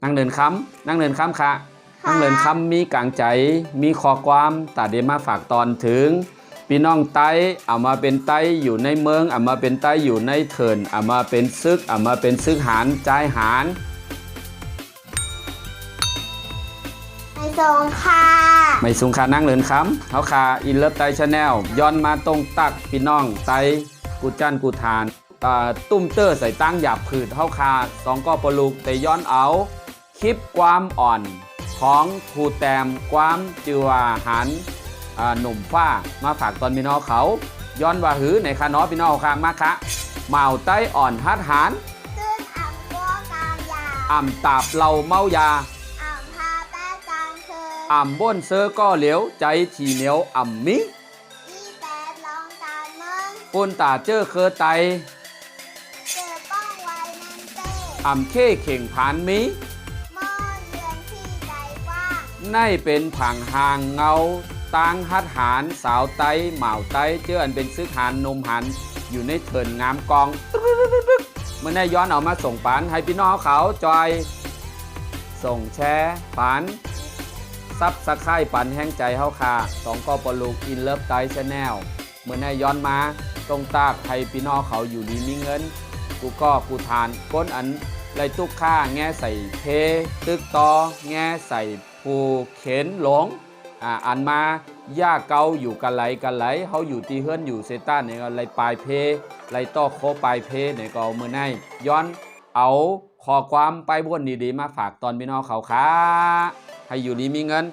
นั่งเดินคำนั่งเดินคำค่ะนั่งเดินคำมีกลางใจมีข้อความตัดเดมาฝากตอนถึงพี่น้องไต้เอามาเป็นไต้อยู่ในเมืองเอามาเป็นไต้อยู่ในเถินเอามาเป็นซึกเอามาเป็นซึกหารใจหารไม่ทรงค่ะไม่สูงค่านั่งเลินคำเขาคาอินเลิฟไตชาแนลย้อนมาตรงตักพี่น้องไตกูจันกูทานตุ้มเตอร์ใส่ตั้งหยาบผืดเขาคาสองก็ปลุกแต่ย้อนเอาคลิปความอ่อนของครูแตมความจิวาหันหนุ่มฝ้ามาฝากตอนพี่น้องเขาย้อนว่าหือในคาน้อพี่น้องค่ะมาคะเมาไตอ่อนฮัดหานซึ่งอ่ำบัวกามยาอ่ำตาบเหล่าเมายาอ่ำพาแป้กลางคืนอ่ำบ้นเซอก็เหลียวใจทีเหนียวอ่ำมิอีแต่ลองการเมืองปุ่นตาเจอเคอไตเจอป้องไว้นันเต้อ่ำเข้เข่งผานมิมอเยือนที่ใจว่างในเป็นผังห่างเงาตังฮัดหารสาวไตเหมาไตเจออันเป็นซึกหานนมหันอยู่ในเถินงามกองเมื่อได้ย้อนเอามาส่งปานให้พี่น้องเขาจอยส่งแชร์ปานซับสะไคร่ปันแห้งใจเฮาคาสองก็ปลูกอินเลิฟไตชาแนลเมื่อได้ย้อนมาตรงตากให้พี่น้องเขาอยู่ดีมีเงินกูก็กูทานก้นอันไรตุกค่าแง่ใส่เพตึกตอแง่ใส่ผูเข็นหลงอันมาย่าเกาอยู่กันไหลเขาอยู่ตีเฮือนอยู่เซต้าเนี่ยก็ไรปลายเพไรต้อโคปลายเพเนี่ยก็เมื่อไงย้อนเอาขอความไปบนดีๆมาฝากตอนพี่น้องเขาค่ะให้อยู่ดีมีเงิน